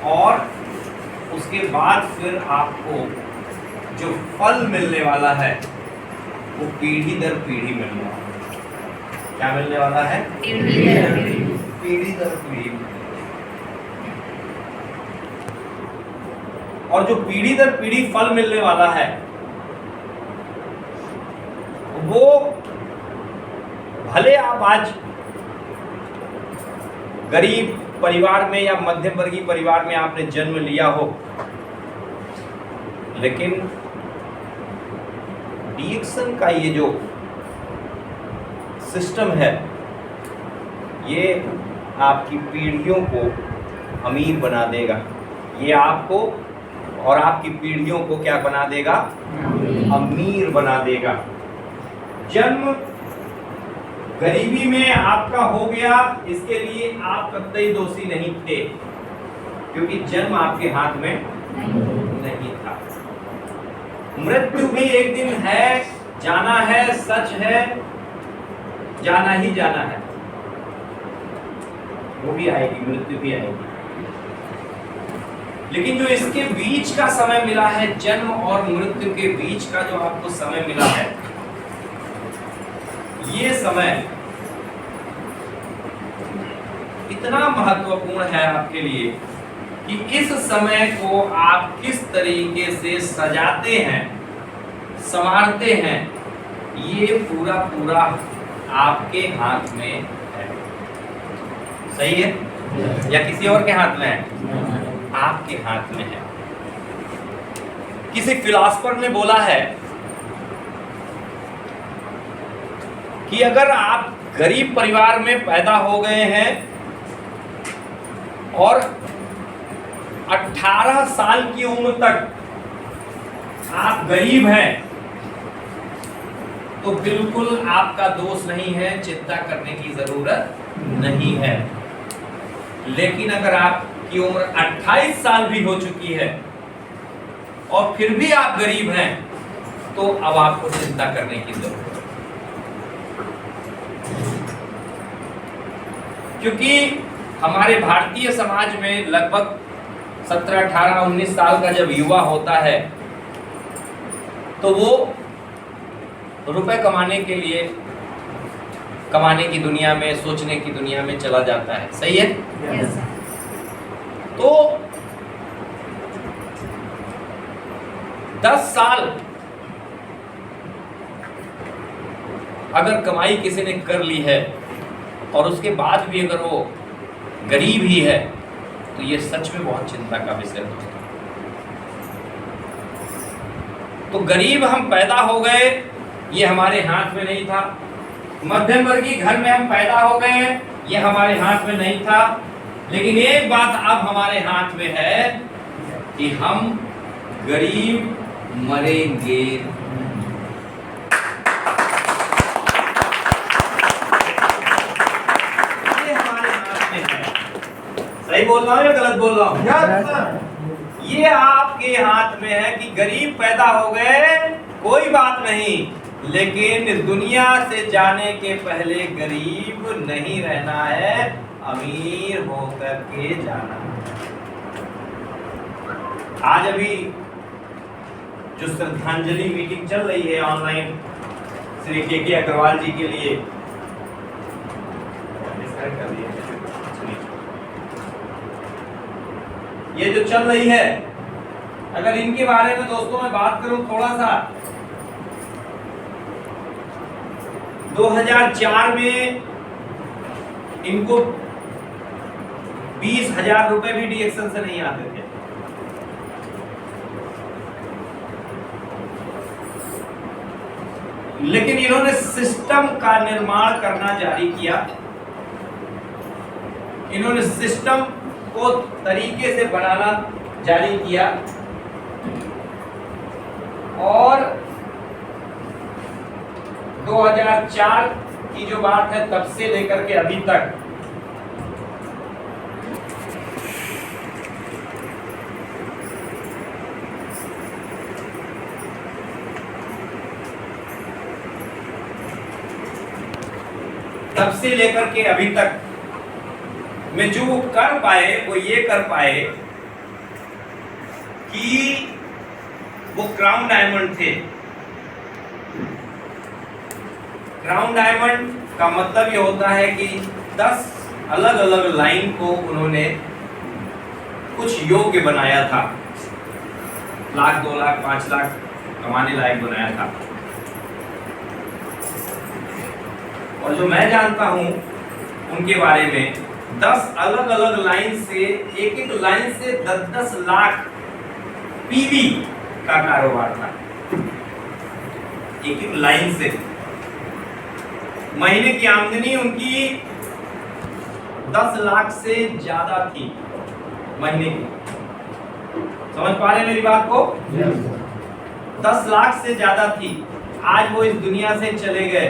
और उसके बाद फिर आपको जो फल मिलने वाला है वो पीढ़ी दर पीढ़ी मिलने वाला है। क्या मिलने वाला है? पीढ़ी दर पीढ़ी। और जो पीढ़ी दर पीढ़ी फल मिलने वाला है वो भले आप आज गरीब परिवार में या मध्यम वर्गीय परिवार में आपने जन्म लिया हो, लेकिन डीएक्सन का ये जो सिस्टम है ये आपकी पीढ़ियों को अमीर बना देगा। ये आपको और आपकी पीढ़ियों को क्या बना देगा? अमीर बना देगा। जन्म गरीबी में आपका हो गया, इसके लिए आप कतई दोषी नहीं थे, क्योंकि जन्म आपके हाथ में नहीं था। मृत्यु भी एक दिन है, जाना है, सच है, जाना ही जाना है। वो भी आएगी, मृत्यु भी आएगी। लेकिन जो इसके बीच का समय मिला है, जन्म और मृत्यु के बीच का जो आपको समय मिला है, ये समय इतना महत्वपूर्ण है आपके लिए कि इस समय को आप किस तरीके से सजाते हैं, संवारते हैं, ये पूरा पूरा आपके हाथ में है। सही है या किसी और के हाथ में है? आपके हाथ में है। किसी फिलॉसफर ने बोला है कि अगर आप गरीब परिवार में पैदा हो गए हैं और 18 साल की उम्र तक आप गरीब हैं तो बिल्कुल आपका दोष नहीं है, चिंता करने की जरूरत नहीं है। लेकिन अगर आपकी उम्र 28 साल भी हो चुकी है और फिर भी आप गरीब हैं तो अब आपको चिंता करने की जरूरत है, क्योंकि हमारे भारतीय समाज में लगभग 17, 18, 19 साल का जब युवा होता है तो वो रुपए कमाने के लिए कमाने की दुनिया में, सोचने की दुनिया में चला जाता है। सही है? yes. तो 10 साल अगर कमाई किसी ने कर ली है और उसके बाद भी अगर वो गरीब ही है तो ये सच में बहुत चिंता का विषय है। तो गरीब हम पैदा हो गए, ये हमारे हाथ में नहीं था। मध्यम वर्गीय घर में हम पैदा हो गए, ये हमारे हाथ में नहीं था। लेकिन एक बात अब हमारे हाथ में है कि हम गरीब मरेंगे। ये हमारे हाथ में है। सही बोल रहा हूँ या गलत बोल रहा हूँ? ये आपके हाथ में है कि गरीब पैदा हो गए, कोई बात नहीं, लेकिन इस दुनिया से जाने के पहले गरीब नहीं रहना है, अमीर होकर के जाना है। आज अभी जो श्रद्धांजलि मीटिंग चल रही है ऑनलाइन श्री के अग्रवाल जी के लिए, ये जो चल रही है, अगर इनके बारे में दोस्तों मैं बात करूं थोड़ा सा, 2004 में इनको 20,000 रुपए भी डीएक्शन से नहीं आते थे। लेकिन इन्होंने सिस्टम का निर्माण करना जारी किया। इन्होंने सिस्टम को तरीके से बनाना जारी किया और 2004 की जो बात है तब से लेकर के अभी तक में जो कर पाए वो ये कर पाए कि वो क्राउन डायमंड थे। क्राउन डायमंड का मतलब ये होता है कि 10 अलग अलग लाइन को उन्होंने कुछ योग्य बनाया था, 1 लाख 2 लाख 5 लाख कमाने लायक बनाया था। और जो मैं जानता हूं उनके बारे में, 10 अलग अलग लाइन से, एक एक लाइन से 10-10 लाख पीवी का कारोबार था, एक एक लाइन से। महीने की आमदनी उनकी 10 लाख से ज्यादा थी महीने की। समझ पा रहे हैं मेरी बात को? 10 लाख से ज्यादा थी। आज वो इस दुनिया से चले गए।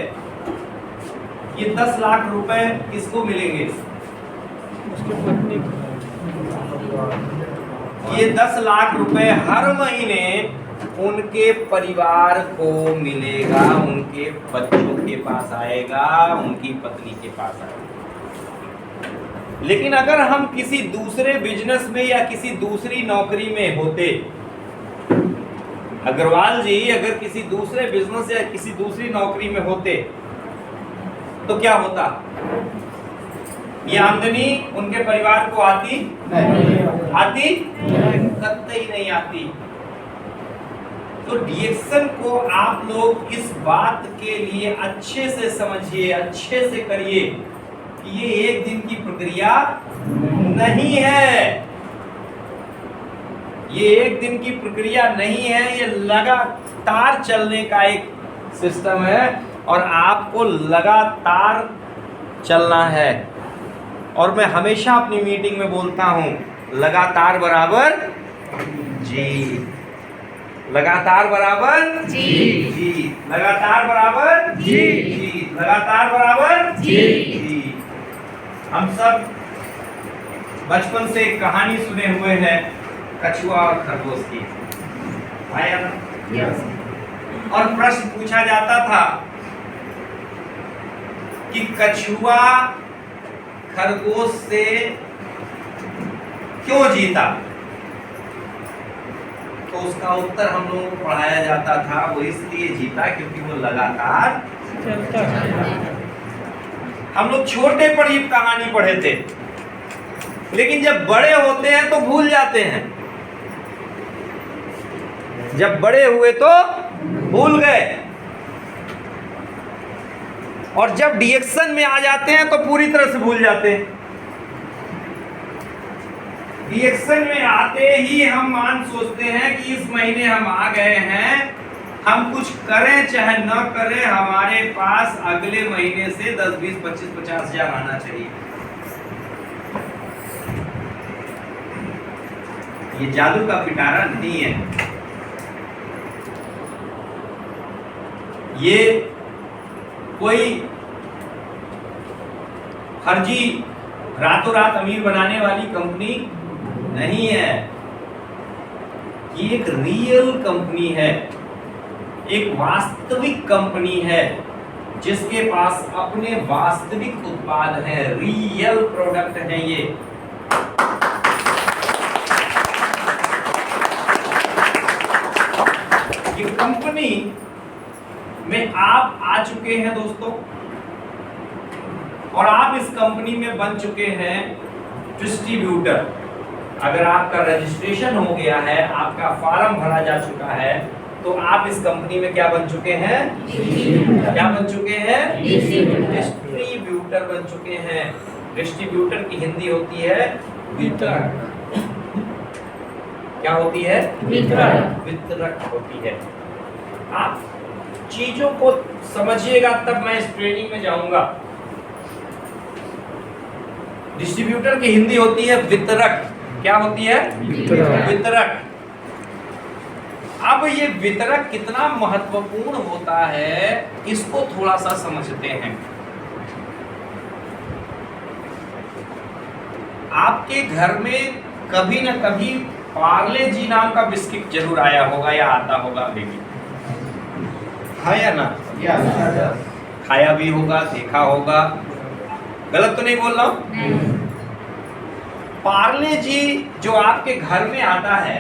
ये 10 लाख रुपए किसको मिलेंगे? ये 10 लाख रुपए हर महीने उनके परिवार को मिलेगा, उनके बच्चों के पास आएगा, उनकी पत्नी के पास आएगा। लेकिन अगर हम किसी दूसरे बिजनेस में या किसी दूसरी नौकरी में होते, अग्रवाल जी अगर किसी दूसरे बिजनेस या किसी दूसरी नौकरी में होते तो क्या होता? ये आमदनी उनके परिवार को आती? आती? कतई नहीं आती। तो डीएक्शन को आप लोग इस बात के लिए अच्छे से समझिए, अच्छे से करिए कि ये एक दिन की प्रक्रिया नहीं है। ये एक दिन की प्रक्रिया नहीं है, ये लगातार चलने का एक सिस्टम है और आपको लगातार चलना है। और मैं हमेशा अपनी मीटिंग में बोलता हूं, लगातार बराबर जी, लगातार बराबर जी, लगातार बराबर जी, लगातार बराबर जी। हम सब बचपन से एक कहानी सुने हुए हैं, कछुआ और खरगोश की, आया ना? और प्रश्न पूछा जाता था कि कछुआ खरगोश से क्यों जीता? तो उसका उत्तर हम लोगों को पढ़ाया जाता था, वो इसलिए जीता क्योंकि वो लगातार चलता था। हम लोग छोटे पर ये कहानी पढ़े थे, लेकिन जब बड़े होते हैं तो भूल जाते हैं। जब बड़े हुए तो भूल गए, और जब डीएक्शन में आ जाते हैं तो पूरी तरह से भूल जाते हैं। डीएक्शन में आते ही हम मान सोचते हैं कि इस महीने हम आ गए हैं, हम कुछ करें चाहे न करें, हमारे पास अगले महीने से 10, 20, 25, 50 हजार आना चाहिए। ये जादू का पिटारा नहीं है। ये कोई फर्जी रातों रात अमीर बनाने वाली कंपनी नहीं है। ये एक रियल कंपनी है, एक वास्तविक कंपनी है जिसके पास अपने वास्तविक उत्पाद हैं, रियल प्रोडक्ट हैं। ये कंपनी में आप आ चुके हैं दोस्तों, और आप इस कंपनी में बन चुके हैं डिस्ट्रीब्यूटर। अगर आपका रजिस्ट्रेशन हो गया है, आपका फॉर्म भरा जा चुका है, तो आप इस कंपनी में क्या बन चुके हैं? क्या बन चुके हैं? डिस्ट्रीब्यूटर बन चुके हैं। डिस्ट्रीब्यूटर की हिंदी होती है वितरक। क्या होती है? वितरक। वितरक होती है। आप चीजों को समझिएगा तब मैं इस ट्रेनिंग में जाऊंगा। डिस्ट्रीब्यूटर की हिंदी होती है वितरक। क्या होती है? वितरक। अब ये वितरक कितना महत्वपूर्ण होता है, इसको थोड़ा सा समझते हैं। आपके घर में कभी न कभी पार्ले जी नाम का बिस्किट जरूर आया होगा या आता होगा, बेबी है या ना? खाया भी होगा, देखा होगा, गलत तो नहीं बोल रहा हूं? पार्ले जी जो आपके घर में आता है,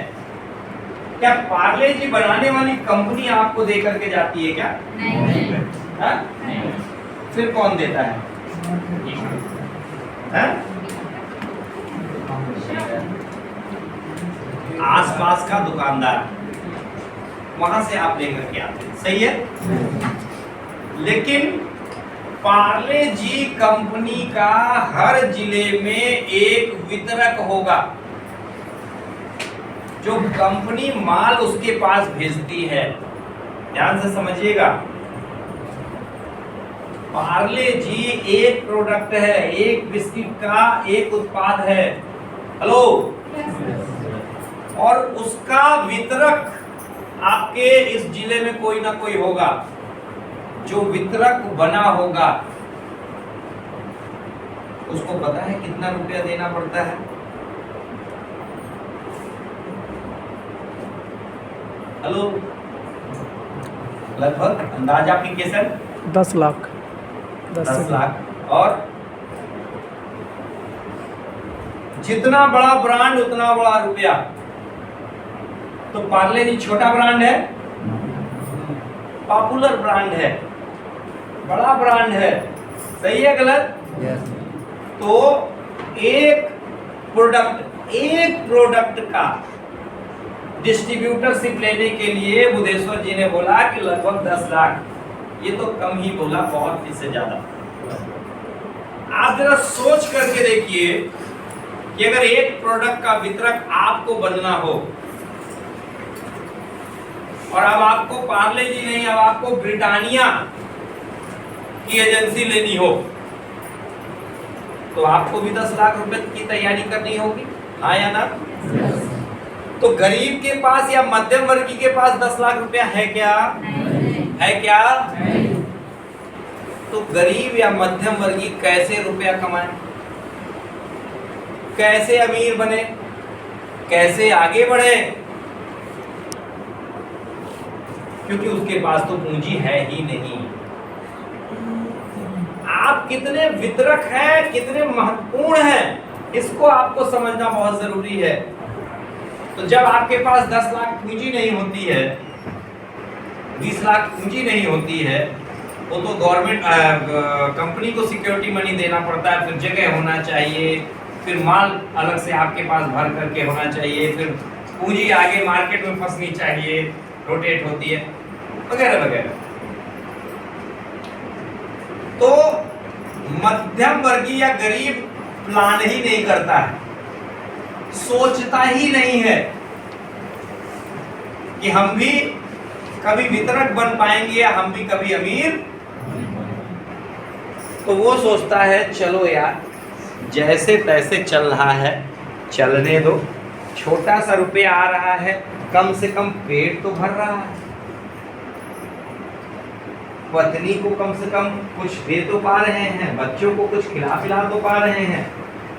क्या पार्ले जी बनाने वाली कंपनी आपको दे करके जाती है क्या? नहीं। हाँ? फिर कौन देता है? हाँ? आसपास का दुकानदार, वहां से आप लेकर के आते हैं, सही है। लेकिन पार्ले जी कंपनी का हर जिले में एक वितरक होगा जो कंपनी माल उसके पास भेजती है। ध्यान से समझिएगा, पार्ले जी एक प्रोडक्ट है, एक बिस्किट का एक उत्पाद है। हेलो। और उसका वितरक आपके इस जिले में कोई ना कोई होगा। जो वितरक बना होगा उसको पता है कितना रुपया देना पड़ता है? हेलो, लगभग अंदाजाफिकेशन 10 लाख 10 लाख। और जितना बड़ा ब्रांड उतना बड़ा रुपया। तो पार्ले जी छोटा ब्रांड है, पॉपुलर ब्रांड है, बड़ा ब्रांड है, सही है गलत? तो एक प्रोडक्ट का डिस्ट्रीब्यूटरशिप लेने के लिए बुधेश्वर जी ने बोला कि लगभग 10 लाख। ये तो कम ही बोला, बहुत इससे ज्यादा। आप जरा सोच करके देखिए कि अगर एक प्रोडक्ट का वितरक आपको बनना हो और अब आपको पार्ले जी नहीं, अब आपको ब्रिटानिया की एजेंसी लेनी हो, तो आपको भी 10 लाख रुपए की तैयारी करनी होगी, हाँ या ना? तो गरीब के पास या मध्यम वर्गीय के पास 10 लाख रुपया है क्या? है क्या? तो गरीब या मध्यम वर्गीय कैसे रुपया कमाए, कैसे अमीर बने, कैसे आगे बढ़े? क्योंकि उसके पास तो पूंजी है ही नहीं। आप कितने वितरक हैं, कितने महत्वपूर्ण हैं, इसको आपको समझना बहुत जरूरी है। तो जब आपके पास 10 लाख पूंजी नहीं होती है, 20 लाख पूंजी नहीं होती है, वो तो गवर्नमेंट कंपनी को सिक्योरिटी मनी देना पड़ता है, फिर जगह होना चाहिए, फिर माल अलग से आपके पास भर करके होना चाहिए, फिर पूंजी आगे मार्केट में फंसनी चाहिए, रोटेट होती है, वगैरह वगैरह। तो मध्यम वर्गीय या गरीब प्लान ही नहीं करता है, सोचता ही नहीं है कि हम भी कभी वितरक बन पाएंगे या हम भी कभी अमीर। तो वो सोचता है चलो यार, जैसे तैसे चल रहा है चलने दो, छोटा सा रुपया आ रहा है, कम से कम पेट तो भर रहा है, पत्नी को कम से कम कुछ दे तो पा रहे हैं, बच्चों को कुछ खिला पिला तो पा रहे हैं।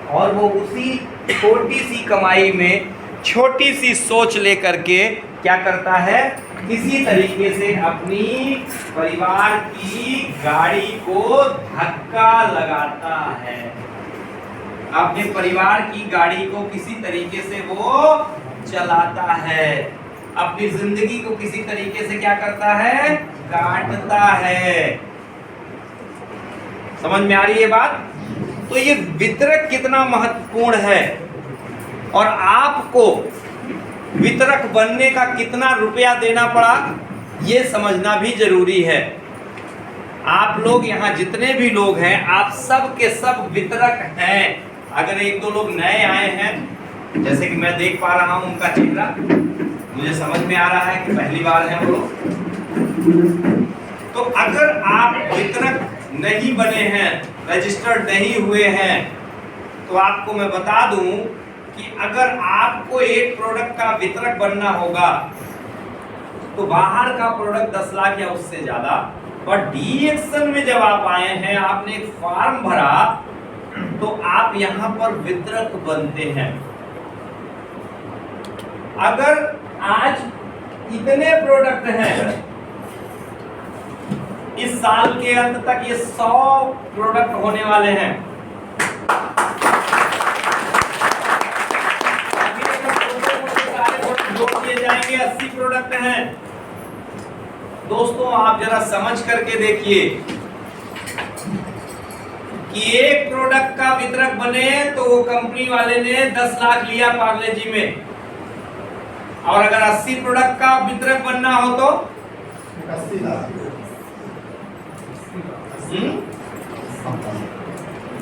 और वो उसी छोटी सी कमाई में छोटी सी सोच लेकर के क्या करता है, किसी तरीके से अपनी परिवार की गाड़ी को धक्का लगाता है, अपने परिवार की गाड़ी को किसी तरीके से वो चलाता है, अपनी जिंदगी को किसी तरीके से क्या करता है, काटता है। समझ में आ रही है बात? तो ये वितरक कितना महत्वपूर्ण है और आपको वितरक बनने का कितना रुपया देना पड़ा, ये समझना भी जरूरी है। आप लोग यहाँ जितने भी लोग हैं, आप सब के सब वितरक हैं। अगर एक दो लोग नए आए हैं, जैसे कि मैं देख पा रहा हूं उनका चेहरा, मुझे समझ में आ रहा है कि पहली बार है वो, तो अगर आप वितरक नहीं बने हैं, रजिस्टर्ड नहीं हुए हैं, तो आपको मैं बता दूं कि अगर आपको एक प्रोडक्ट का वितरक बनना होगा तो बाहर का प्रोडक्ट 10 लाख या उससे ज्यादा, और डीएक्शन में जब आप आए हैं, आपने एक फॉर्म भरा, तो आप यहां पर वितरक बनते हैं। अगर आज इतने प्रोडक्ट हैं, इस साल के अंत तक ये 100 प्रोडक्ट होने वाले हैं। अभी सारे जोड़ दिए जाएंगे, प्रोडक्ट हैं। दोस्तों आप जरा समझ करके देखिए कि एक प्रोडक्ट का वितरक बने तो वो कंपनी वाले ने 10 लाख लिया पार्ले जी में, और अगर 80 प्रोडक्ट का वितरक बनना हो तो 80 लाख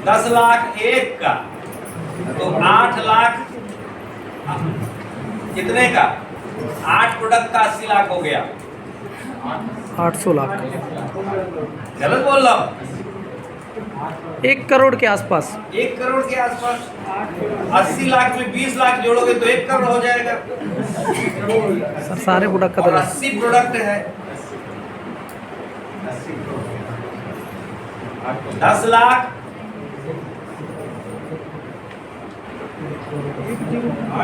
10 लाख एक का, तो 8 लाख कितने का? 8 प्रोडक्ट का 80 लाख हो गया। 800 लाख, गलत बोल रहा हूं? 1 करोड़ के आसपास। 1 करोड़ के आसपास। 80 लाख में 20 लाख जोड़ोगे तो 1 करोड़ हो जाएगा। सर सारे प्रोडक्ट का और तो 80 प्रोडक्ट है, 10 लाख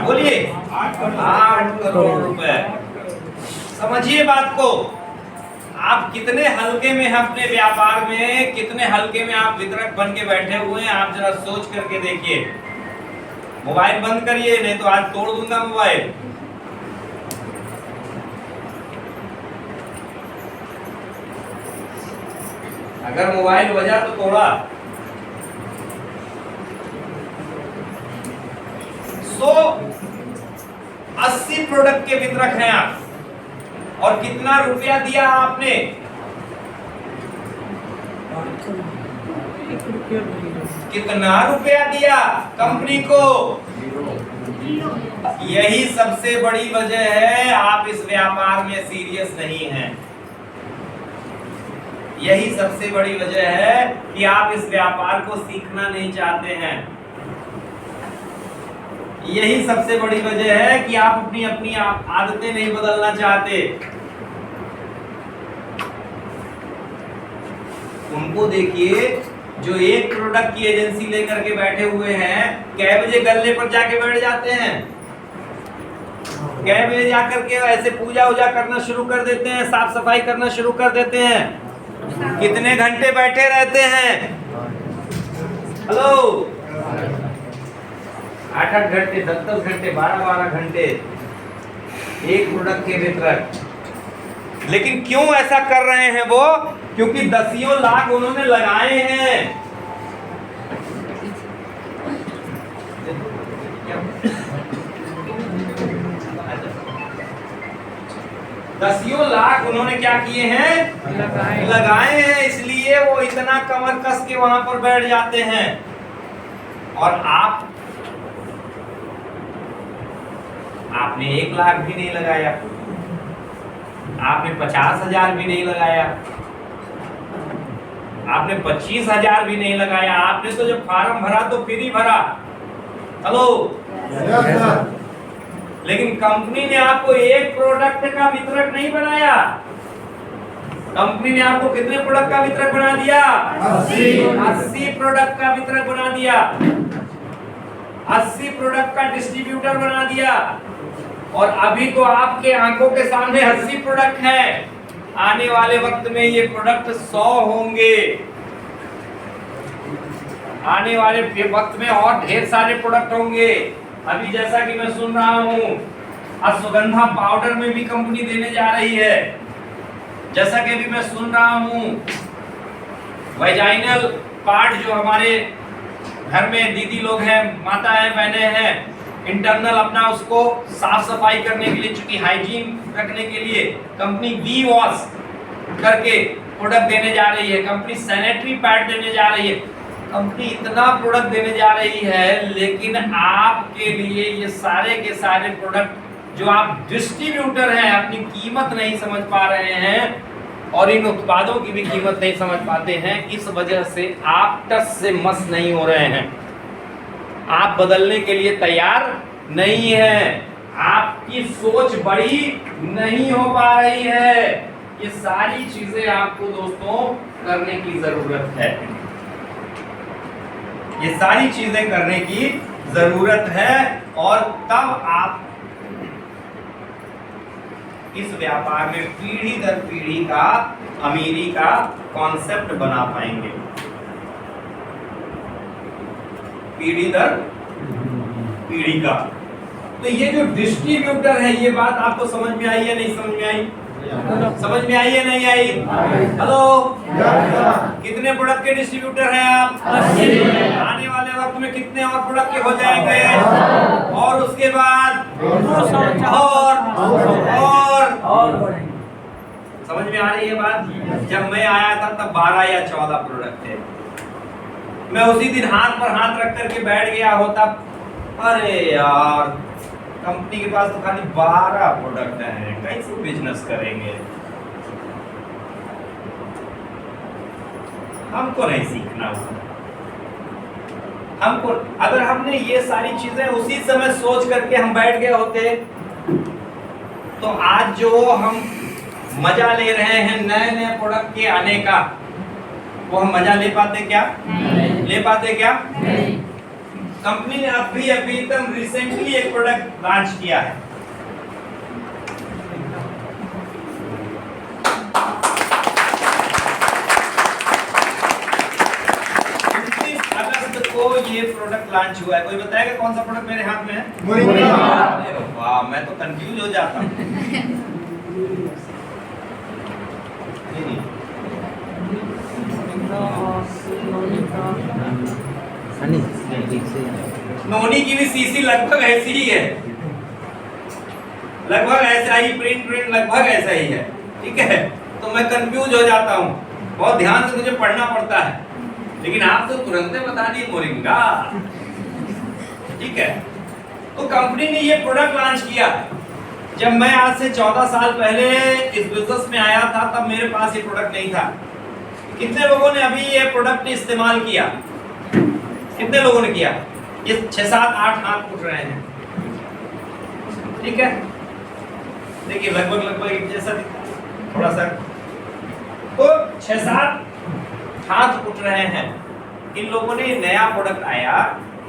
बोलिए 8 करोड़ रुपए। समझिए बात को, आप कितने हल्के में हैं अपने व्यापार में, कितने हल्के में आप वितरक बन के बैठे हुए हैं, आप जरा सोच करके देखिए। मोबाइल बंद करिए नहीं तो आज तोड़ दूंगा मोबाइल। अगर मोबाइल बजा तो तोड़ा। 80 प्रोडक्ट के वितरक हैं आप, और कितना रुपया दिया आपने? कितना रुपया दिया कंपनी को? यही सबसे बड़ी वजह है आप इस व्यापार में सीरियस नहीं हैं। यही सबसे बड़ी वजह है कि आप इस व्यापार को सीखना नहीं चाहते हैं। यही सबसे बड़ी वजह है कि आप अपनी अपनी आदतें नहीं बदलना चाहते। उनको देखिए जो एक प्रोडक्ट की एजेंसी लेकर के बैठे हुए हैं, कै बजे गल्ले पर जाके बैठ जाते हैं, कै बजे जाकर के ऐसे पूजा उजा करना शुरू कर देते हैं, साफ सफाई करना शुरू कर देते हैं, कितने घंटे बैठे रहते हैं? हेलो, 8-8 घंटे, 10-10 घंटे, 12-12 घंटे एक प्रोडक्ट के वितरक। लेकिन क्यों ऐसा कर रहे हैं वो? क्योंकि 10 लाख उन्होंने लगाए हैं। 10 लाख उन्होंने क्या किए हैं? लगाए हैं, इसलिए वो इतना कमर कस के वहां पर बैठ जाते हैं। और आपने 1 लाख भी नहीं लगाया, आपने 50,000 भी नहीं लगाया, आपने 25,000 भी नहीं लगाया। आपने तो जब फार्म भरा तो फ्री भरा। हेलो, लेकिन कंपनी ने आपको एक प्रोडक्ट का वितरक नहीं बनाया। कंपनी ने आपको कितने प्रोडक्ट का वितरक बना दिया? 80 प्रोडक्ट का वितरक बना दिया, 80 प्रोडक्ट का डिस्ट्रीब्यूटर बना दिया। और अभी तो आपके आंखों के सामने 80 प्रोडक्ट हैं। आने वाले वक्त में ये प्रोडक्ट 100 होंगे। आने वाले वक्त में और ढेर सारे प्रोडक्ट होंगे। अभी जैसा कि मैं सुन रहा हूँ अश्वगंधा पाउडर में भी कंपनी देने जा रही है। जैसा कि अभी मैं सुन रहा हूँ वेजाइनल पार्ट जो हमारे घर में दीदी लोग हैं, माता है, बहनें हैं, इंटरनल अपना उसको साफ सफाई करने के लिए, चूंकि हाइजीन रखने के लिए कंपनी वी वॉश करके प्रोडक्ट देने जा रही है। कंपनी सैनिटरी पैड देने जा रही है। कंपनी इतना प्रोडक्ट देने जा रही है, लेकिन आपके लिए ये सारे के सारे प्रोडक्ट जो आप डिस्ट्रीब्यूटर हैं अपनी कीमत नहीं समझ पा रहे हैं और इन उत्पादों की भी कीमत नहीं समझ पाते हैं। इस वजह से आप टस से मस नहीं हो रहे हैं। आप बदलने के लिए तैयार नहीं हैं। आपकी सोच बड़ी नहीं हो पा रही है। ये सारी चीजें आपको दोस्तों करने की जरूरत है। ये सारी चीजें करने की जरूरत है और तब आप इस व्यापार में पीढ़ी दर पीढ़ी का अमीरी का कॉन्सेप्ट बना पाएंगे। पीढ़ी दर पीढ़ी का तो ये जो डिस्ट्रीब्यूटर है, ये बात आपको समझ में आई या नहीं समझ में आई? समझ में आई या नहीं आई? हेलो, कितने प्रोडक्ट के डिस्ट्रीब्यूटर हैं आप? आने वाले वक्त में कितने और प्रोडक्ट के हो जाएंगे? और उसके बाद और समझ में आ रही है बात? जब मैं आया था तब 12 या 14 प्रोडक्ट थे। मैं उसी दिन हाथ पर हाथ रख करके बैठ गया होता, अरे यार कंपनी के पास तो खाली 12 प्रोडक्ट हैं, कैसे बिजनेस करेंगे? हमको नहीं सीखना हुआ। हमको अगर हमने ये सारी चीजें उसी समय सोच करके हम बैठ गए होते, तो आज जो हम मजा ले रहे हैं नए नए प्रोडक्ट के आने का, वो हम मजा ले पाते क्या? ले पाते क्या? कंपनी ने अभी एकदम रिसेंटली एक प्रोडक्ट लॉन्च किया है। 29 अगस्त को ये प्रोडक्ट लॉन्च हुआ है। कोई बताएगा कौन सा प्रोडक्ट मेरे हाथ में है? अरे वाह, मैं तो कंफ्यूज हो जाता हूँ। नोनी की भी सीसी लगभग ऐसी ही है, लगभग ऐसा ही, प्रिंट लगभग ऐसा ही है। ठीक है, तो मैं कंफ्यूज हो जाता हूँ, बहुत ध्यान से मुझे पढ़ना पड़ता है, लेकिन आप तो तुरंत बता दिए मोरिंगा। ठीक है, तो कंपनी ने ये प्रोडक्ट लॉन्च किया। जब मैं आज से 14 साल पहले इस बिजनेस में आया था, तब मेरे पास ये प्रोडक्ट नहीं था। कितने लोगों ने अभी ये प्रोडक्ट इस्तेमाल किया? कितने लोगों ने किया? ये 6, 7, 8 हाथ उठ रहे हैं। ठीक है, देखिए लगभग एक जैसा थोड़ा सा, तो 6, 7 हाथ उठ रहे हैं। इन लोगों ने नया प्रोडक्ट आया,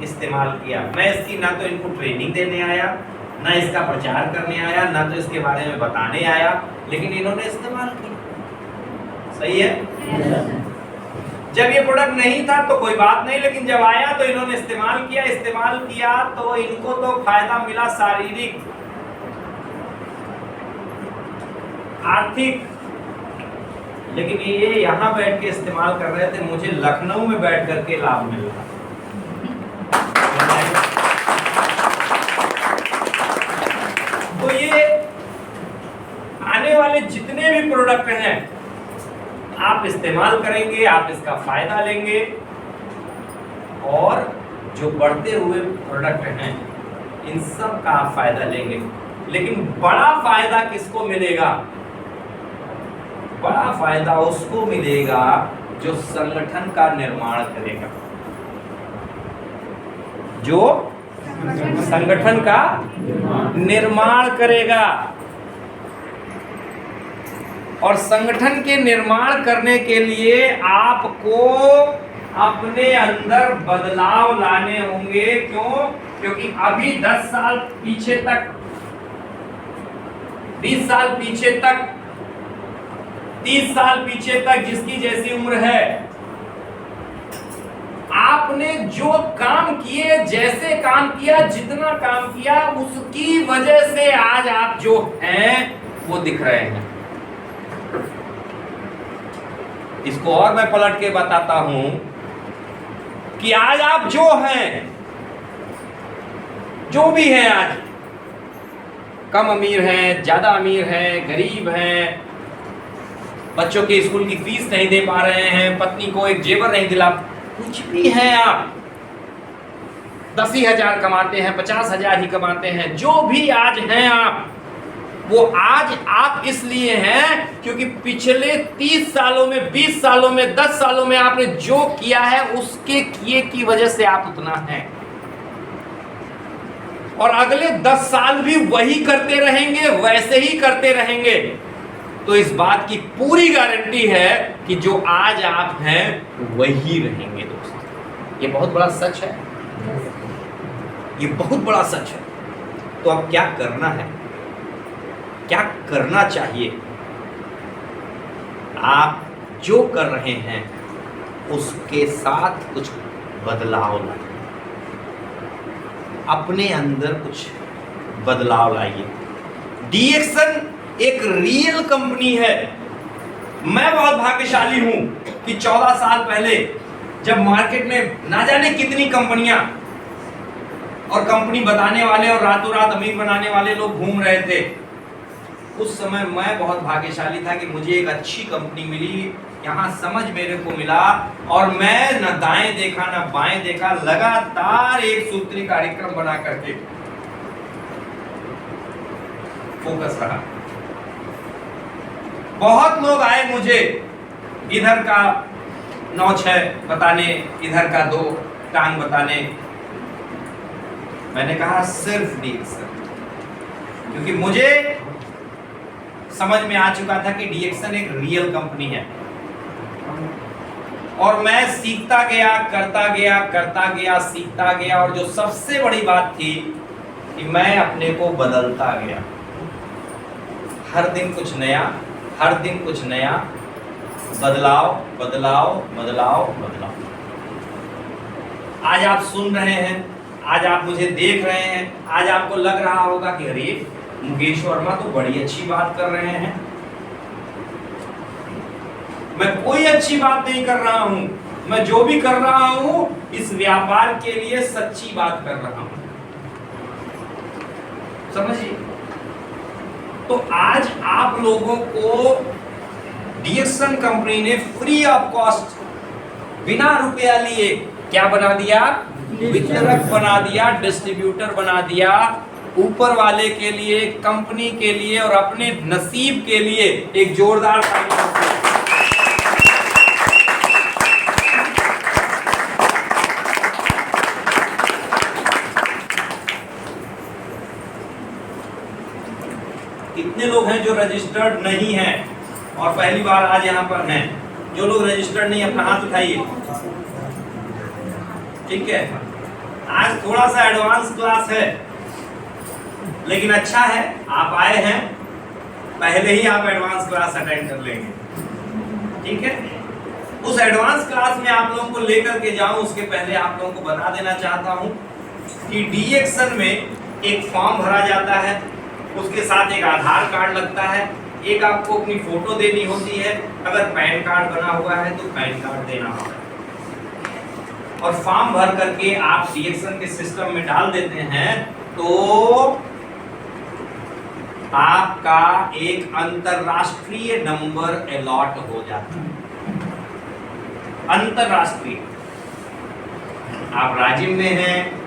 इस्तेमाल किया। मैं इसकी ना तो इनको ट्रेनिंग देने आया, ना इसका प्रचार करने आया, ना तो इसके बारे में बताने आया, लेकिन इन्होंने इस्तेमाल किया। सही है? जब ये प्रोडक्ट नहीं था तो कोई बात नहीं, लेकिन जब आया तो इन्होंने इस्तेमाल किया तो इनको तो फायदा मिला, शारीरिक, आर्थिक। लेकिन ये यहाँ बैठ के इस्तेमाल कर रहे थे, मुझे लखनऊ में बैठ करके लाभ मिल रहा। तो ये आने वाले जितने भी प्रोडक्ट हैं, आप इस्तेमाल करेंगे, आप इसका फायदा लेंगे, और जो बढ़ते हुए प्रोडक्ट हैं इन सब का आप फायदा लेंगे। लेकिन बड़ा फायदा किसको मिलेगा? बड़ा फायदा उसको मिलेगा जो संगठन का निर्माण करेगा, जो संगठन का निर्माण करेगा। और संगठन के निर्माण करने के लिए आपको अपने अंदर बदलाव लाने होंगे। क्यों? क्योंकि अभी 10 साल पीछे तक, 20 साल पीछे तक, 30 साल पीछे तक जिसकी जैसी उम्र है, आपने जो काम किए, जैसे काम किया, जितना काम किया, उसकी वजह से आज आप जो हैं वो दिख रहे हैं। इसको और मैं पलट के बताता हूं कि आज आप जो हैं, जो भी हैं, आज कम अमीर हैं, ज्यादा अमीर हैं, गरीब हैं, बच्चों के स्कूल की फीस नहीं दे पा रहे हैं, पत्नी को एक जेवर नहीं दिला, कुछ भी हैं आप, 10,000 कमाते हैं, 50,000 ही कमाते हैं, जो भी आज हैं आप, वो आज आप इसलिए हैं क्योंकि पिछले 30 सालों में, 20 सालों में, 10 सालों में आपने जो किया है, उसके किए की वजह से आप उतना हैं। और अगले 10 साल भी वही करते रहेंगे, वैसे ही करते रहेंगे। तो इस बात की पूरी गारंटी है कि जो आज आप हैं वही रहेंगे। दोस्तों, ये बहुत बड़ा सच है, ये बहुत बड़ा सच है। तो अब क्या करना है, क्या करना चाहिए? आप जो कर रहे हैं उसके साथ कुछ बदलाव लाएं, अपने अंदर कुछ बदलाव लाइए। डीएक्सन एक रियल कंपनी है। मैं बहुत भाग्यशाली हूं कि 14 साल पहले जब मार्केट में ना जाने कितनी कंपनियां और कंपनी बताने वाले और रातों रात अमीर बनाने वाले लोग घूम रहे थे, उस समय मैं बहुत भाग्यशाली था कि मुझे एक अच्छी कंपनी मिली, यहाँ समझ मेरे को मिला और मैं न दाएं देखा न बाएं देखा, लगातार एक सूत्री कार्यक्रम बना करके फोकस रहा। बहुत लोग आए मुझे इधर का 9-6 बताने, इधर का 2 टांग बताने। मैंने कहा सिर्फ डीएक्सन, क्योंकि मुझे समझ में आ चुका था कि डीएक्सन एक रियल कंपनी है। और मैं सीखता गया, करता गया, सीखता गया, और जो सबसे बड़ी बात थी कि मैं अपने को बदलता गया। हर दिन कुछ नया, हर दिन कुछ नया, बदलाव बदलाव बदलाव बदलाव। आज आप सुन रहे हैं, आज आप मुझे देख रहे हैं, आज आपको लग रहा होगा कि अरे मुकेश वर्मा तो बड़ी अच्छी बात कर रहे हैं। मैं कोई अच्छी बात नहीं कर रहा हूं, मैं जो भी कर रहा हूं इस व्यापार के लिए सच्ची बात कर रहा हूं। समझिए। तो आज आप लोगों को डीएक्सन कंपनी ने फ्री ऑफ कॉस्ट, बिना रुपया लिए क्या बना दिया? वितरक बना दिया, डिस्ट्रीब्यूटर बना दिया। ऊपर वाले के लिए, कंपनी के लिए और अपने नसीब के लिए एक जोरदार ताली। कितने लोग हैं जो रजिस्टर्ड नहीं हैं और पहली बार आज यहाँ पर हैं? जो लोग रजिस्टर्ड नहीं, अपना हाथ उठाइए। ठीक है, आज थोड़ा सा एडवांस क्लास है, लेकिन अच्छा है आप आए हैं, पहले ही आप एडवांस क्लास अटेंड कर लेंगे। ठीक है, उस एडवांस क्लास में आप लोगों को लेकर के जाऊं उसके पहले आप लोगों को बता देना चाहता हूं कि डीएक्सन में एक फॉर्म भरा जाता है, उसके साथ एक आधार कार्ड लगता है, एक आपको अपनी फोटो देनी होती है, अगर पैन कार्ड बना हुआ है तो पैन कार्ड देना होगा, और फॉर्म भर करके आप डीएक्सन के सिस्टम में डाल देते हैं तो आपका एक अंतरराष्ट्रीय नंबर अलॉट हो जाता है। अंतरराष्ट्रीय। आप रांची में हैं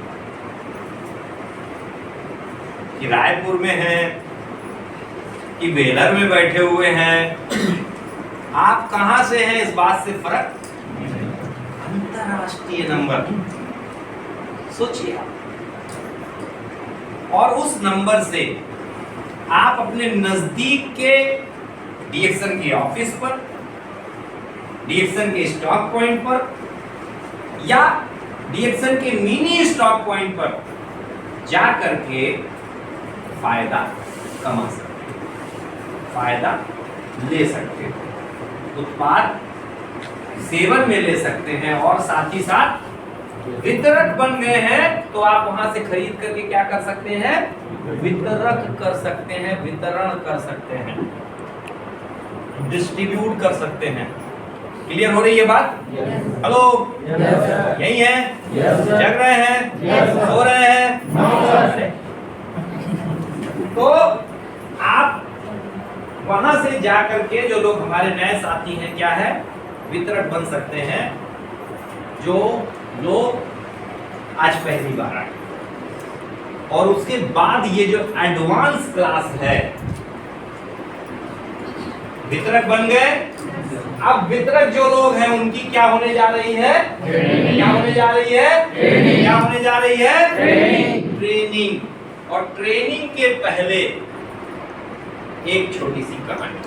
कि रायपुर में हैं कि बेलर में बैठे हुए हैं, आप कहां से हैं इस बात से फर्क। अंतरराष्ट्रीय नंबर सोचिए आप, और उस नंबर से आप अपने नजदीक के डीएक्सन के ऑफिस पर, डीएक्सन के स्टॉक पॉइंट पर या डीएक्सन के मिनी स्टॉक पॉइंट पर जा करके फायदा कमा सकते हैं, फायदा ले सकते हैं, उत्पाद सेवन में ले सकते हैं, और साथ ही साथ वितरक बन गए हैं तो आप वहां से खरीद करके क्या कर सकते हैं? वितरक कर सकते हैं, वितरण कर सकते हैं, डिस्ट्रीब्यूट कर सकते हैं। क्लियर हो रही है बात? हेलो, यही है? जग रहे हैं? सो रहे हैं? तो आप वहां से जा करके, जो लोग हमारे नए साथी हैं, क्या है, वितरक बन सकते हैं, जो लोग आज पहली बार आए। और उसके बाद ये जो एडवांस क्लास है, वितरक बन गए। अब वितरक जो लोग हैं उनकी क्या होने जा रही है? क्या होने जा रही है? क्या होने जा रही है? ट्रेनिंग। और ट्रेनिंग के पहले एक छोटी सी कहानी।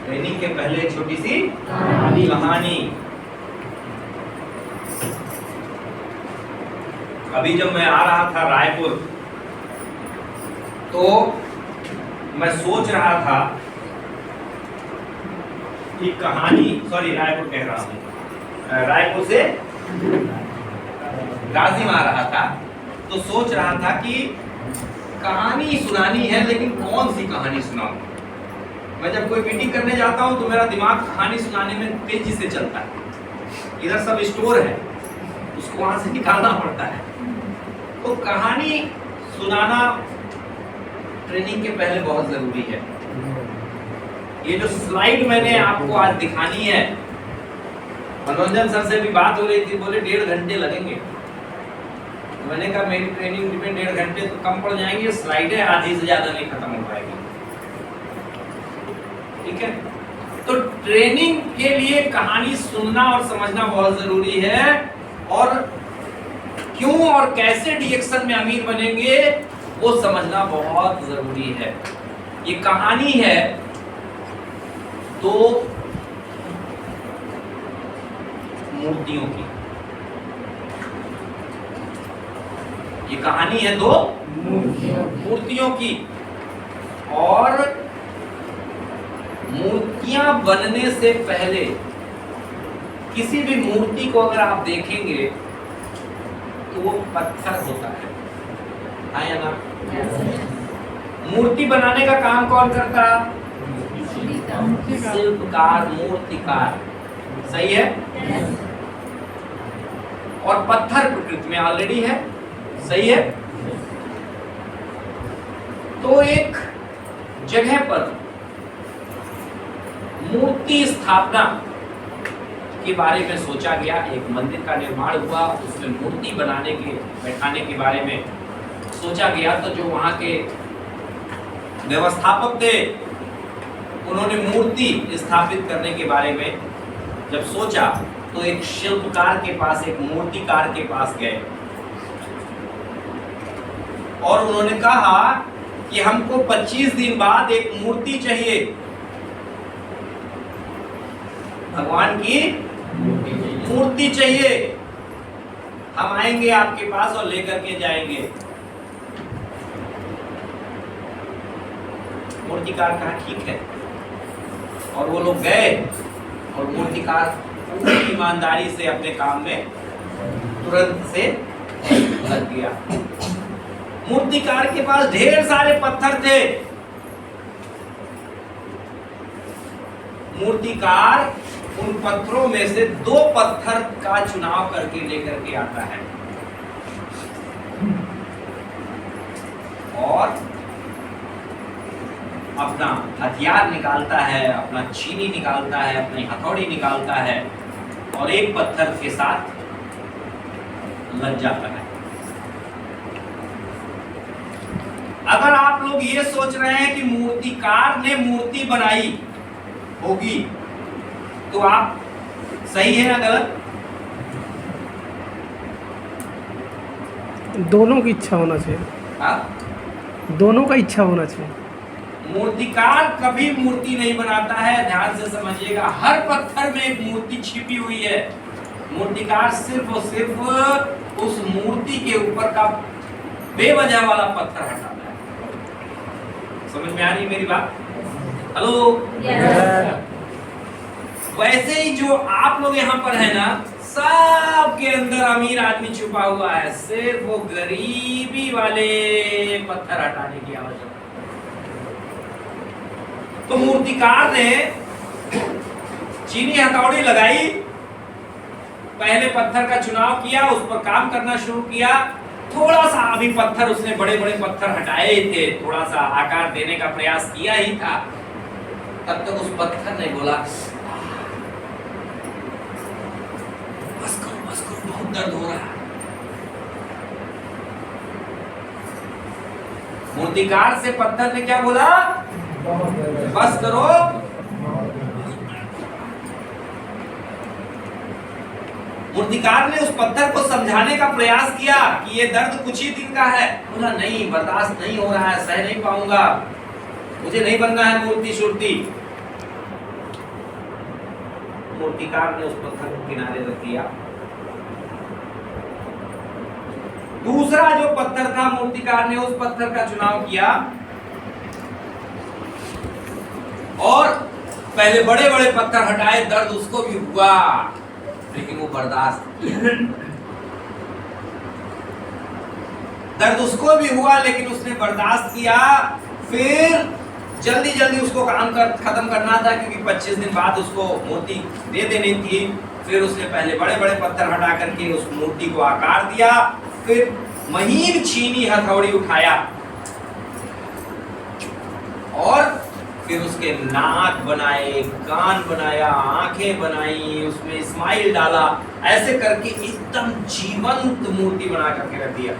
ट्रेनिंग के पहले एक छोटी सी कहानी। अभी जब मैं आ रहा था रायपुर, तो मैं सोच रहा था कि कहानी, सॉरी रायपुर कह रहा हूँ, रायपुर से गाजी में आ रहा था, तो सोच रहा था कि कहानी सुनानी है, लेकिन कौन सी कहानी सुनाऊं? मैं जब कोई मीटिंग करने जाता हूं तो मेरा दिमाग कहानी सुनाने में तेजी से चलता है। इधर सब स्टोर है, उसको वहां से निकालना पड़ता है। तो कहानी सुनाना ट्रेनिंग के पहले बहुत जरूरी है। ये जो स्लाइड मैंने आपको आज दिखानी है, मनोरंजन सर से भी बात हो रही थी, बोले 1.5 घंटे लगेंगे। मैंने कहा मेरी ट्रेनिंग में 1.5 घंटे तो कम पड़ जाएंगे, स्लाइडें आधी से ज्यादा नहीं खत्म हो पाएगी। ठीक है, तो ट्रेनिंग के लिए कहानी सुनना और समझना बहुत जरूरी है। और क्यों और कैसे डिएक्शन में अमीर बनेंगे वो समझना बहुत जरूरी है। ये कहानी है दो मूर्तियों की। ये कहानी है दो मूर्तियों की। और मूर्तियां बनने से पहले किसी भी मूर्ति को अगर आप देखेंगे तो वो पत्थर होता है, हाँ या ना? मूर्ति बनाने का काम कौन करता? शिल्पकार, मूर्तिकार। सही है? और पत्थर प्रकृति में ऑलरेडी है। सही है? तो एक जगह पर मूर्ति स्थापना के बारे में सोचा गया, एक मंदिर का निर्माण हुआ, उसमें मूर्ति बनाने के बैठाने के बारे में सोचा गया। तो जो वहां के व्यवस्थापक थे उन्होंने मूर्ति स्थापित करने के बारे में जब सोचा तो एक शिल्पकार के पास, एक मूर्तिकार के पास गए और उन्होंने कहा कि हमको 25 दिन बाद एक मूर्ति चाहिए, भगवान की मूर्ति चाहिए। हम आएंगे आपके पास और लेकर के जाएंगे। मूर्तिकार कहा ठीक है, और वो लोग गए और मूर्तिकार पूरी ईमानदारी से अपने काम में तुरंत से लग गया। मूर्तिकार के पास ढेर सारे पत्थर थे। मूर्तिकार उन पत्थरों में से 2 पत्थर का चुनाव करके लेकर के आता है और अपना हथियार निकालता है, अपना चीनी निकालता है, अपनी हथौड़ी निकालता है और एक पत्थर के साथ लग जाता है। अगर आप लोग ये सोच रहे हैं कि मूर्तिकार ने मूर्ति बनाई होगी तो आप सही है या गलत? दोनों की इच्छा होना चाहिए। हाँ? दोनों का इच्छा होना चाहिए। मूर्तिकार कभी मूर्ति नहीं बनाता है, ध्यान से समझिएगा। हर पत्थर में एक मूर्ति छिपी हुई है। मूर्तिकार सिर्फ और सिर्फ उस मूर्ति के ऊपर का बेवजह वाला पत्थर हटाता है। समझ में आ रही मेरी बात? हेलो? वैसे ही जो आप लोग यहाँ पर है ना, सब के अंदर अमीर आदमी छुपा हुआ है, सिर्फ वो गरीबी वाले पत्थर हटाने की आवश्यकता। तो मूर्तिकार ने चीनी हथौड़ी लगाई, पहले पत्थर का चुनाव किया, उस पर काम करना शुरू किया। थोड़ा सा अभी पत्थर, उसने बड़े बड़े पत्थर हटाए थे, थोड़ा सा आकार देने का प्रयास किया ही था। तब तक उस पत्थर ने बोला बस करो, बहुत दर्द हो रहा है। मूर्तिकार से पत्थर ने क्या बोला? बस करो। मूर्तिकार ने उस पत्थर को समझाने का प्रयास किया कि ये दर्द कुछ ही दिन का है। बोला नहीं, बर्दाश्त नहीं हो रहा है, सह नहीं पाऊंगा, मुझे नहीं बनना है मूर्ति शुर्ति। मूर्तिकार ने उस पत्थर को किनारे रख दिया। दूसरा जो पत्थर था, मूर्तिकार ने उस पत्थर का चुनाव किया और पहले बड़े बड़े पत्थर हटाए। दर्द उसको भी हुआ, लेकिन वो बर्दाश्त किया। दर्द उसको भी हुआ, लेकिन उसने बर्दाश्त किया। फिर जल्दी जल्दी उसको काम खत्म करना था, क्योंकि 25 दिन बाद उसको मूर्ति दे देनी थी। फिर उसने पहले बड़े बड़े पत्थर हटा करके उस मूर्ति को आकार दिया, फिर महीन छीनी हथौड़ी उठाया और फिर उसके नाक बनाए, कान बनाया, आंखें बनाई, उसमें स्माइल डाला, ऐसे करके एकदम जीवंत मूर्ति बना करके रख दिया।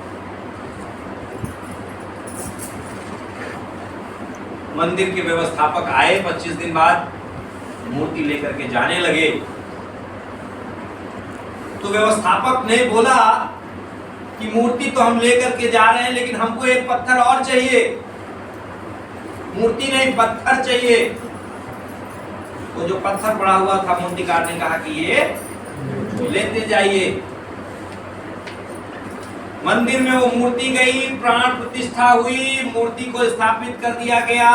मंदिर के व्यवस्थापक आए 25 दिन बाद, मूर्ति लेकर के जाने लगे। तो व्यवस्थापक ने बोला कि मूर्ति तो हम लेकर के जा रहे हैं, लेकिन हमको एक पत्थर और चाहिए। मूर्ति नहीं, पत्थर चाहिए। वो जो पत्थर पड़ा हुआ था, मूर्तिकार ने कहा कि ये लेते जाइए। मंदिर में वो मूर्ति गई, प्राण प्रतिष्ठा हुई, मूर्ति को स्थापित कर दिया गया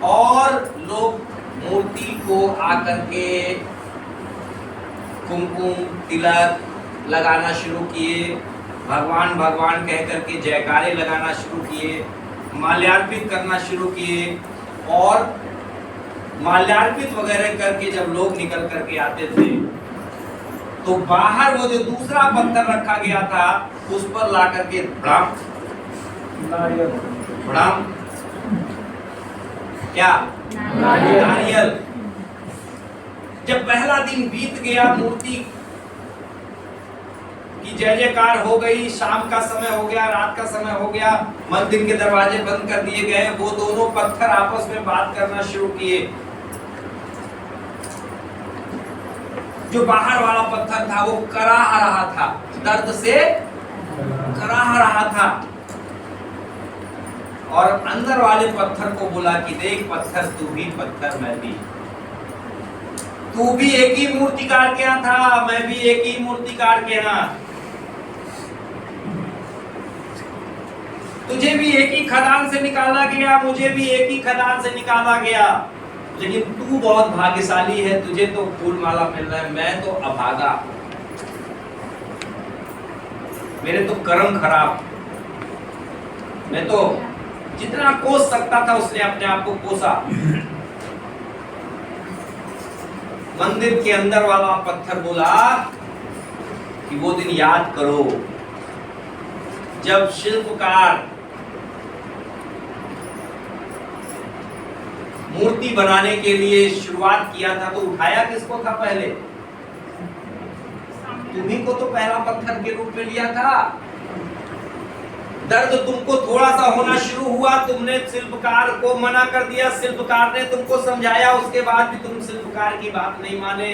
और लोग मूर्ति को आकर के कुमकुम तिलक लगाना शुरू किए, भगवान भगवान कह करके जयकारे लगाना शुरू किए, माल्यार्पित करना शुरू किए। और माल्यार्पित वगैरह करके जब लोग निकल करके आते थे, तो बाहर वो जो दूसरा पत्थर रखा गया था, उस पर ला करके प्रणाम प्रणाम क्या नारियल। जब पहला दिन बीत गया, मूर्ति की जय जयकार हो गई, शाम का समय हो गया, रात का समय हो गया, मंदिर के दरवाजे बंद कर दिए गए। वो दोनों पत्थर आपस में बात करना शुरू किए। जो बाहर वाला पत्थर था वो कराह रहा था, दर्द से कराह रहा था, और अंदर वाले पत्थर को बोला कि देख पत्थर, तू भी पत्थर, मैं भी, तू भी एक ही मूर्तिकार के यहाँ था, मैं भी एक ही मूर्तिकार के यहाँ, तुझे भी एक ही खदान से निकाला गया, मुझे भी एक ही खदान से निकाला गया, लेकिन तू बहुत भाग्यशाली है, तुझे तो फूल माला मिल रहा है, मैं तो अभागा, मेरे तो कर्म खराब। मैं तो जितना कोस सकता था उसने अपने आप को कोसा। मंदिर के अंदर वाला पत्थर बोला कि वो दिन याद करो जब शिल्पकार मूर्ति बनाने के लिए शुरुआत किया था, तो उठाया किसको था पहले? तुम्ही को तो पहला पत्थर के रूप में लिया था। दर्द तुमको थोड़ा सा होना शुरू हुआ, तुमने शिल्पकार को मना कर दिया, शिल्पकार ने तुमको समझाया, उसके बाद भी तुम शिल्पकार की बात नहीं माने।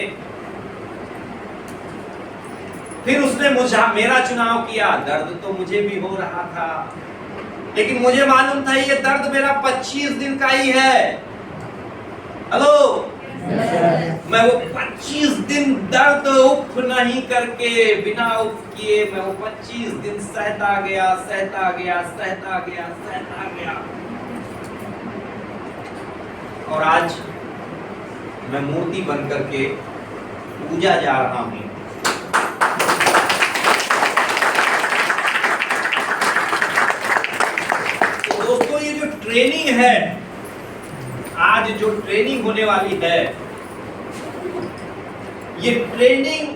फिर उसने मेरा चुनाव किया। दर्द तो मुझे भी हो रहा था, लेकिन मुझे मालूम था ये दर्द मेरा 25 दिन का ही है। हेलो, मैं वो 25 दिन दर्द उफ नहीं करके, बिना उफ किए मैं वो 25 दिन सहता गया, सहता गया, सहता गया, सहता गया, और आज मैं मूर्ति बन करके पूजा जा रहा हूं। तो दोस्तों, ये जो ट्रेनिंग है, आज जो ट्रेनिंग होने वाली है, ये ट्रेनिंग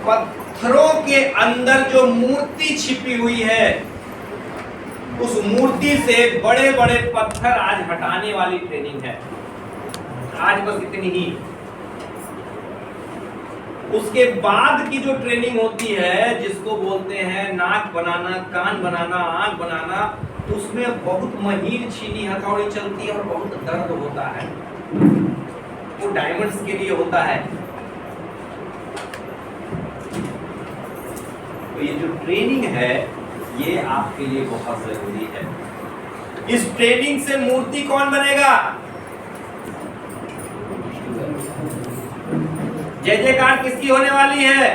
पत्थरों के अंदर जो मूर्ति छिपी हुई है, उस मूर्ति से बड़े बड़े पत्थर आज हटाने वाली ट्रेनिंग है। आज बस इतनी ही। उसके बाद की जो ट्रेनिंग होती है, जिसको बोलते हैं नाक बनाना, कान बनाना, आंख बनाना, तो उसमें बहुत महीन छीनी हथौड़ी चलती है और बहुत दर्द होता है। वो डायमंड्स के लिए होता है। तो ये जो ट्रेनिंग है, ये आपके लिए बहुत जरूरी है। इस ट्रेनिंग से मूर्ति कौन बनेगा? जय जयकार किसकी होने वाली है?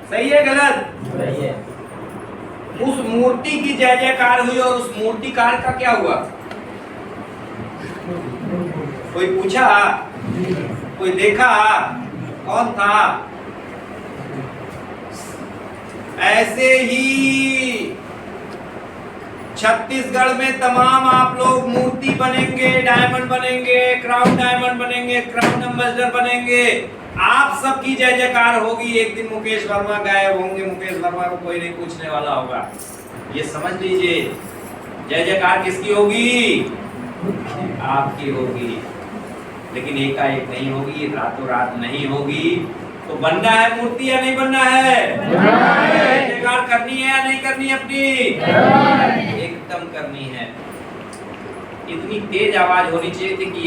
सही है गलत? सही है। उस मूर्ति की जय जयकार हुई, और उस मूर्तिकार का क्या हुआ? कोई पूछा? कोई देखा? कौन था? ऐसे ही छत्तीसगढ़ में तमाम आप लोग मूर्ति बनेंगे, डायमंड बनेंगे, क्राउन डायमंड बनेंगे, क्राउन एम्बेसडर बनेंगे, आप सबकी जय जयकार होगी। एक दिन मुकेश वर्मा गायब होंगे, मुकेश वर्मा को कोई नहीं पूछने वाला होगा। ये समझ लीजिए, जय जयकार किसकी होगी? आपकी होगी। लेकिन एकाएक नहीं होगी, रातों रात नहीं होगी। तो बनना है मूर्ति या नहीं बनना है? जय जयकार करनी है या नहीं करनी अपनी? एकदम करनी है। इतनी तेज आवाज होनी चाहिए थी कि